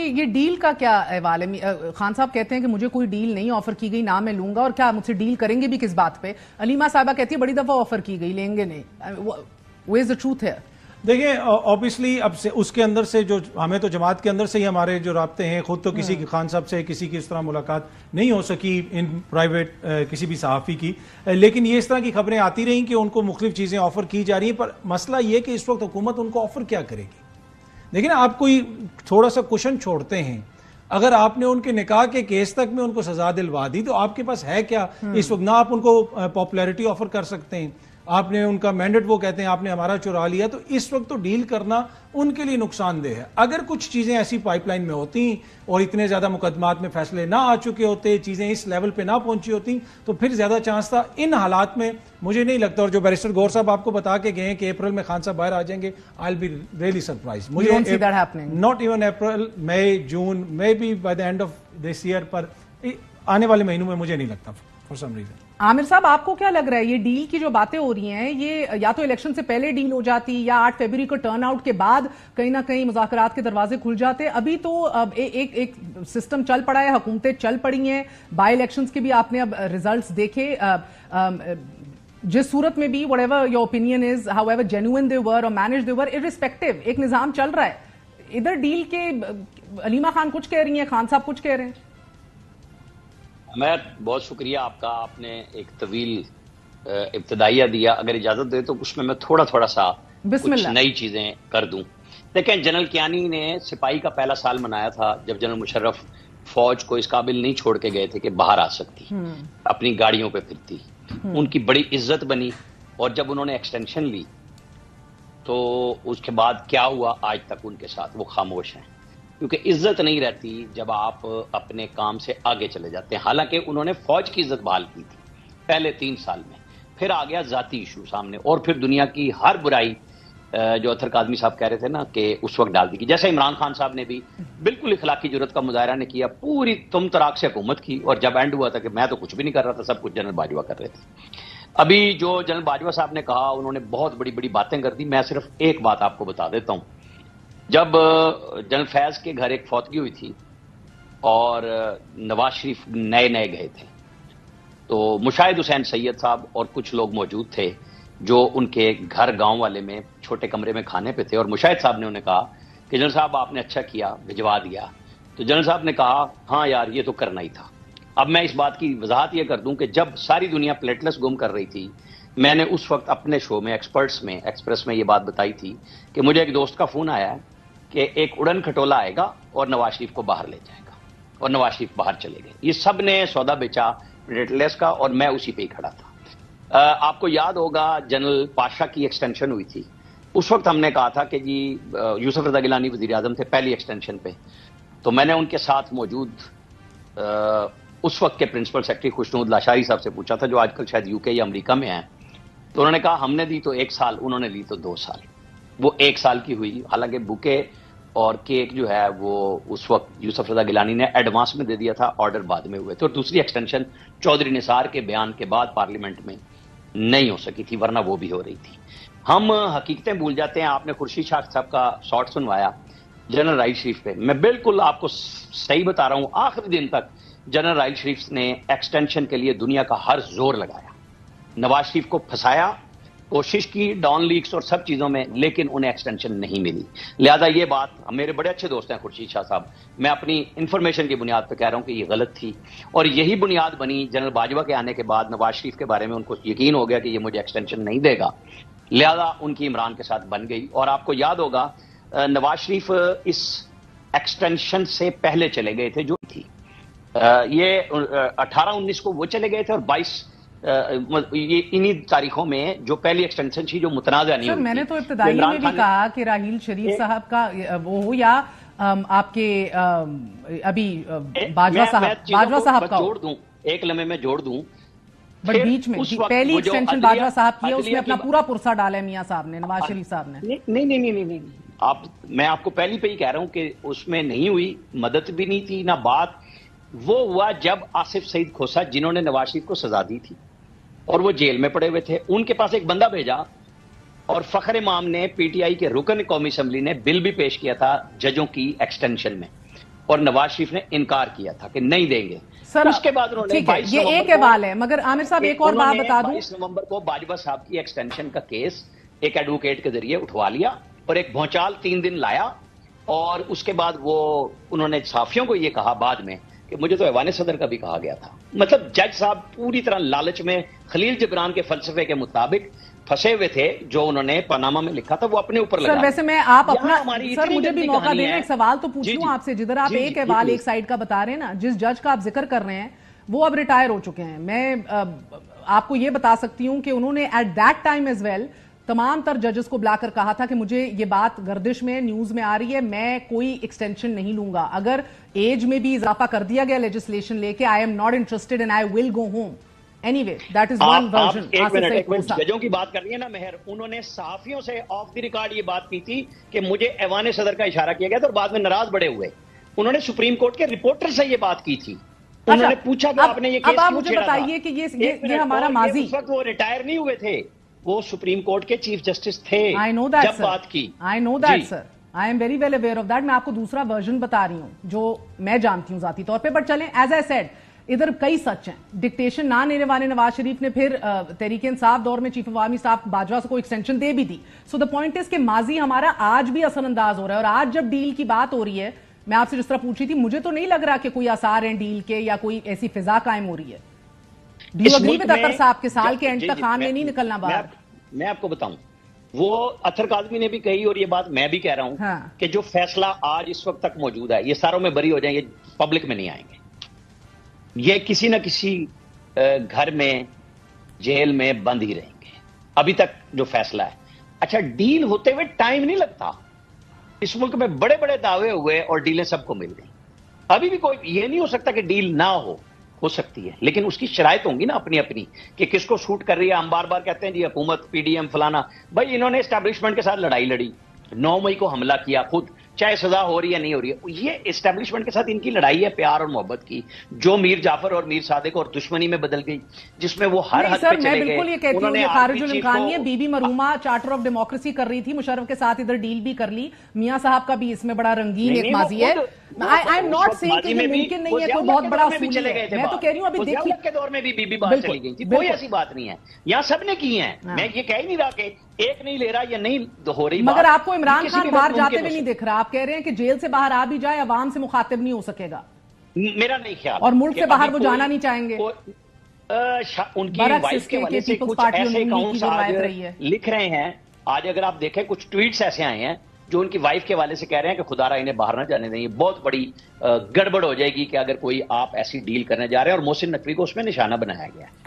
یہ ڈیل کا کیا احوال ہے؟ خان صاحب کہتے ہیں کہ مجھے کوئی ڈیل نہیں آفر کی گئی، نہ میں لوں گا، اور کیا مجھ سے ڈیل کریں گے بھی کس بات پہ؟ علیمہ صاحبہ کہتی ہے بڑی دفعہ آفر کی گئی، لیں گے نہیں. Where is the truth here? دیکھیں اوبیسلی اب سے اس کے اندر سے جو ہمیں تو جماعت کے اندر سے ہی ہمارے جو رابطے ہیں، خود تو کسی کی خان صاحب سے کسی کی اس طرح ملاقات نہیں ہو سکی ان پرائیویٹ کسی بھی صحافی کی، لیکن یہ اس طرح کی خبریں آتی رہیں کہ ان کو مختلف چیزیں آفر کی جا رہی ہیں. پر مسئلہ یہ کہ اس وقت حکومت ان کو آفر کیا کرے گی؟ لیکن آپ کوئی تھوڑا سا کوشن چھوڑتے ہیں، اگر آپ نے ان کے نکاح کے کیس تک میں ان کو سزا دلوا دی تو آپ کے پاس ہے کیا اس وقت؟ نہ آپ ان کو پاپولیرٹی آفر کر سکتے ہیں، آپ نے ان کا مینڈیٹ، وہ کہتے ہیں آپ نے ہمارا چرا لیا، تو اس وقت تو ڈیل کرنا ان کے لیے نقصان دہ ہے. اگر کچھ چیزیں ایسی پائپ لائن میں ہوتی اور اتنے زیادہ مقدمات میں فیصلے نہ آ چکے ہوتے، چیزیں اس لیول پہ نہ پہنچی ہوتی، تو پھر زیادہ چانس تھا. ان حالات میں مجھے نہیں لگتا، اور جو بیرسٹر گور صاحب آپ کو بتا کے گئے ہیں کہ اپریل میں خان صاحب باہر آ جائیں گے، I will be really surprise. مجھے not even April, May, June, maybe by the end of this year, پر آنے والے مہینوں میں مجھے نہیں لگتا فار سم ریزن. عامر صاحب آپ کو کیا لگ رہا ہے یہ ڈیل کی جو باتیں ہو رہی ہیں، یہ یا تو الیکشن سے پہلے ڈیل ہو جاتی یا 8 فروری کو ٹرن آؤٹ کے بعد کہیں نہ کہیں مذاکرات کے دروازے کھل جاتے؟ ابھی تو ایک سسٹم چل پڑا ہے، حکومتیں چل پڑی ہیں، بائی الیکشنز کے بھی آپ نے اب ریزلٹس دیکھے. جس صورت میں بھی whatever your opinion is, however genuine they were or managed they were, irrespective ایک نظام چل رہا ہے. ادھر ڈیل کے علیمہ خان کچھ کہہ رہی ہیں، خان صاحب کچھ کہہ رہے ہیں. عمیر بہت شکریہ آپ کا، آپ نے ایک طویل ابتدائیہ دیا. اگر اجازت دے تو اس میں تھوڑا سا کچھ نئی چیزیں کر دوں. دیکھیں، جنرل کیانی نے سپاہی کا پہلا سال منایا تھا جب جنرل مشرف فوج کو اس قابل نہیں چھوڑ کے گئے تھے کہ باہر آ سکتی، اپنی گاڑیوں پہ پھرتی. ان کی بڑی عزت بنی، اور جب انہوں نے ایکسٹینشن لی تو اس کے بعد کیا ہوا آج تک ان کے ساتھ وہ خاموش ہیں، کیونکہ عزت نہیں رہتی جب آپ اپنے کام سے آگے چلے جاتے ہیں. حالانکہ انہوں نے فوج کی عزت بحال کی تھی پہلے 3 سال میں، پھر آ گیا ذاتی ایشو سامنے، اور پھر دنیا کی ہر برائی جو اتھر کاظمی صاحب کہہ رہے تھے نا کہ اس وقت ڈال دی گئی. جیسے عمران خان صاحب نے بھی بالکل اخلاقی جرات کا مظاہرہ نے کیا، پوری تم تراک سے حکومت کی، اور جب اینڈ ہوا تھا کہ میں تو کچھ بھی نہیں کر رہا تھا، سب کچھ جنرل باجوہ کر رہے تھے. ابھی جو جنرل باجوہ صاحب نے کہا، انہوں نے بہت بڑی بڑی باتیں کر دی. میں صرف ایک بات آپ کو بتا دیتا ہوں. جب جنرل فیض کے گھر ایک فوتگی ہوئی تھی اور نواز شریف نئے گئے تھے، تو مشاہد حسین سید صاحب اور کچھ لوگ موجود تھے جو ان کے گھر گاؤں والے میں چھوٹے کمرے میں کھانے پہ تھے، اور مشاہد صاحب نے انہیں کہا کہ جنرل صاحب آپ نے اچھا کیا، بھجوا دیا. تو جنرل صاحب نے کہا ہاں یار یہ تو کرنا ہی تھا. اب میں اس بات کی وضاحت یہ کر دوں کہ جب ساری دنیا پلیٹلس گم کر رہی تھی، میں نے اس وقت اپنے شو میں ایکسپریس میں یہ بات بتائی تھی کہ مجھے ایک دوست کا فون آیا ہے کہ ایک اڑن کھٹولا آئے گا اور نواز شریف کو باہر لے جائے گا، اور نواز شریف باہر چلے گئے. یہ سب نے سودا بیچا پلیٹلس کا، اور میں اسی پہ ہی کھڑا تھا. آپ کو یاد ہوگا جنرل پاشا کی ایکسٹینشن ہوئی تھی، اس وقت ہم نے کہا تھا کہ جی یوسف رضا گیلانی وزیر اعظم تھے پہلی ایکسٹینشن پہ، تو میں نے ان کے ساتھ موجود اس وقت کے پرنسپل سیکرٹری خوشنود لاشاری صاحب سے پوچھا تھا، جو آج کل شاید یو کے یا امریکہ میں ہیں. تو انہوں نے کہا ہم نے دی تو 1 سال، انہوں نے لی تو 2 سال. وہ 1 سال کی ہوئی، حالانکہ بوکے اور کیک جو ہے وہ اس وقت یوسف رضا گیلانی نے ایڈوانس میں دے دیا تھا، آرڈر بعد میں ہوئے تھے. اور دوسری ایکسٹینشن چودھری نثار کے بیان کے بعد پارلیمنٹ میں نہیں ہو سکی تھی، ورنہ وہ بھی ہو رہی تھی. ہم حقیقتیں بھول جاتے ہیں. آپ نے خورشید شاہ صاحب کا شارٹ سنوایا جنرل راحیل شریف پہ. میں بالکل آپ کو صحیح بتا رہا ہوں، آخری دن تک جنرل راحیل شریف نے ایکسٹینشن کے لیے دنیا کا ہر زور لگایا، نواز شریف کو پھنسایا، کوشش کی ڈان لیکس اور سب چیزوں میں، لیکن انہیں ایکسٹینشن نہیں ملی. لہذا یہ بات، میرے بڑے اچھے دوست ہیں خورشید شاہ صاحب، میں اپنی انفارمیشن کی بنیاد پہ کہہ رہا ہوں کہ یہ غلط تھی، اور یہی بنیاد بنی جنرل باجوہ کے آنے کے بعد. نواز شریف کے بارے میں ان کو یقین ہو گیا کہ یہ مجھے ایکسٹینشن نہیں دے گا، لہذا ان کی عمران کے ساتھ بن گئی. اور آپ کو یاد ہوگا نواز شریف اس ایکسٹینشن سے پہلے چلے گئے تھے جو تھی، یہ 18-19 کو وہ چلے گئے تھے، اور 22 یہ انہی تاریخوں میں جو پہلی ایکسٹینشن تھی جو متنازع نہیں ہوئی. میں نے تو ابتدائی میں بھی کہا کہ راحیل شریف صاحب کا وہ ہو یا آپ کے ابھی باجوہ صاحب کا جوڑ دوں، ایک لمحے میں جوڑ دوں، بٹ بیچ میں پہلی ایکسٹینشن باجوہ صاحب کی ہے، اس میں اپنا پورا پرسہ ڈالا ہے میاں صاحب نے، نواز شریف صاحب نے. نہیں، میں آپ کو پہلی پہ ہی کہہ رہا ہوں کہ اس میں نہیں ہوئی، مدد بھی نہیں تھی نہ بات. وہ ہوا جب آصف سعید کھوسہ، جنہوں نے نواز شریف کو سزا دی تھی اور وہ جیل میں پڑے ہوئے تھے، ان کے پاس ایک بندہ بھیجا، اور فخر امام نے، پی ٹی آئی کے رکن قومی اسمبلی نے بل بھی پیش کیا تھا ججوں کی ایکسٹینشن میں. اور نواز شریف نے انکار کیا تھا کہ نہیں دیں گے. اس کے بعد انہوں نے یہ ایک احوال ہے. مگر عامر صاحب ایک اور بات بتا دوں, 22 نومبر کو باجوہ صاحب کی ایکسٹینشن کا کیس ایک ایڈوکیٹ کے ذریعے اٹھوا لیا اور ایک بھونچال 3 دن لایا, اور اس کے بعد وہ انہوں نے صحافیوں کو یہ کہا بعد میں کہ مجھے تو ایوان صدر کا بھی کہا گیا تھا. مطلب جج صاحب پوری طرح لالچ میں خلیل جبران کے فلسفے کے مطابق پھنسے ہوئے تھے. جو انہوں نے پاناما میں لکھا تھا وہ اپنے اوپر لگا. سر ویسے میں آپ اپنا, سر مجھے بھی موقع دینا ایک سوال تو پوچھ لوں آپ سے. جدھر آپ ایک احوال ایک سائیڈ کا بتا رہے ہیں نا, جس جج کا آپ ذکر کر رہے ہیں وہ اب ریٹائر ہو چکے ہیں. میں آپ کو یہ بتا سکتی ہوں کہ انہوں نے at that time as well تمام تر ججز کو بلا کر کہا تھا کہ مجھے یہ بات گردش میں نیوز میں آ رہی ہے, میں کوئی ایکسٹینشن نہیں لوں گا. اگر ایج میں بھی اضافہ کر دیا گیا لیجسلیشن لے کے, I am not interested and I will go home any way. That is one version. ایک منٹ ججوں کی بات کر رہی ہے نا مہر, انہوں نے صحافیوں سے آف دی ریکارڈ یہ بات کی تھی کہ مجھے ایوان صدر کا اشارہ کیا گیا تھا, اور بعد میں ناراض بڑے ہوئے. انہوں نے سپریم کورٹ کے رپورٹر سے یہ بات کی تھی. انہوں نے پوچھا کہ آپ نے یہ کیس اب آپ مجھے بتائیے کہ یہ ہمارا ماضی, اس وقت وہ ریٹائر نہیں ہوئے تھے, وہ سپریم کورٹ کے چیف جسٹس تھے جب بات کی. I know that sir, I am very well aware of that. میں آپ کو دوسرا ورژن بتا رہی ہوں جو میں جانتی ہوں ذاتی طور پہ. بٹ چلیں, ایز آئی سیڈ ادھر کئی سچ ہیں. ڈکٹیشن نہ لینے والے نواز شریف نے پھر تحریک انصاف دور میں چیف عوامی صاحب باجوہ کو ایکسٹینشن دے بھی دی. سو دا پوائنٹ از کہ ماضی ہمارا آج بھی اثر انداز ہو رہا ہے, اور آج جب ڈیل کی بات ہو رہی ہے, میں آپ سے جس طرح پوچھی تھی, مجھے تو نہیں لگ رہا کہ کوئی آثار ہیں ڈیل کے یا کوئی ایسی فضا قائم ہو رہی ہے. ڈو یو اگری ود اطہر صاحب کے سال کے اینڈ تک خان نے نہیں نکلنا باہر؟ میں آپ کو بتاؤں, وہ اطہر کاظمی نے بھی کہی اور یہ بات میں بھی کہہ رہا ہوں کہ جو فیصلہ آج اس وقت تک موجود ہے, یہ ساروں میں بری ہو جائیں, یہ پبلک میں نہیں آئیں گے. یہ کسی نہ کسی گھر میں جیل میں بند ہی رہیں گے ابھی تک جو فیصلہ ہے. اچھا, ڈیل ہوتے ہوئے ٹائم نہیں لگتا. اس ملک میں بڑے بڑے دعوے ہوئے اور ڈیلیں سب کو مل گئیں. ابھی بھی کوئی یہ نہیں ہو سکتا کہ ڈیل نہ ہو سکتی ہے, لیکن اس کی شرائط ہوں گی نا اپنی اپنی کہ کس کو سوٹ کر رہی ہے. ہم بار بار کہتے ہیں جی حکومت پی ڈی ایم فلانا, بھائی انہوں نے اسٹیبلشمنٹ کے ساتھ لڑائی لڑی, 9 مئی کو حملہ کیا خود, چاہے سزا ہو رہی ہے نہیں ہو رہی ہے. یہ اسٹیبلشمنٹ کے ساتھ ان کی لڑائی ہے پیار اور محبت کی, جو میر جعفر اور میر صادق اور دشمنی میں بدل گئی, جس میں وہ ہر حد پہ چلے گئے. میں بالکل یہ کہتی ہوں, یہ خارج الامکان ہے. بی بی مرحومہ چارٹر آف ڈیموکریسی کر رہی تھی, مشرف کے ساتھ ادھر ڈیل بھی کر لی. میاں صاحب کا بھی اس میں بڑا رنگین ایک ماضی ہے. آئی ایم ناٹ سیئنگ کہ یہ ممکن نہیں ہے, کوئی بہت بڑا اصول ہے. میں تو کہہ رہی ہوں ابھی دیکھیے کے دور میں بھی بی بی باہر چلی گئی تھی, کوئی ایسی بات نہیں ہے. یہاں سب نے کی ہیں, میں یہ کہہ ہی نہیں رہا کہ ایک نہیں لے رہا یا نہیں ہو رہی. مگر آپ کو عمران خان باہر جاتے ہوئے نہیں دکھ رہا. آپ کہہ رہے ہیں کہ جیل سے باہر آ بھی جائے عوام سے مخاطب نہیں ہو سکے گا. میرا نہیں خیال. اور ملک سے باہر وہ جانا نہیں چاہیں گے. ان کی وائف کے والے سے کچھ ایسے اکاؤنٹس آج لکھ رہے ہیں. آج اگر آپ دیکھیں کچھ ٹویٹس ایسے آئے ہیں جو ان کی وائف کے والے سے کہہ رہے ہیں کہ خدا را انہیں باہر نہ جانے دیں. یہ بہت بڑی گڑبڑ ہو جائے گی کہ اگر کوئی آپ ایسی ڈیل کرنے جا رہے ہیں, اور محسن نقوی کو اس میں نشانہ بنایا گیا ہے.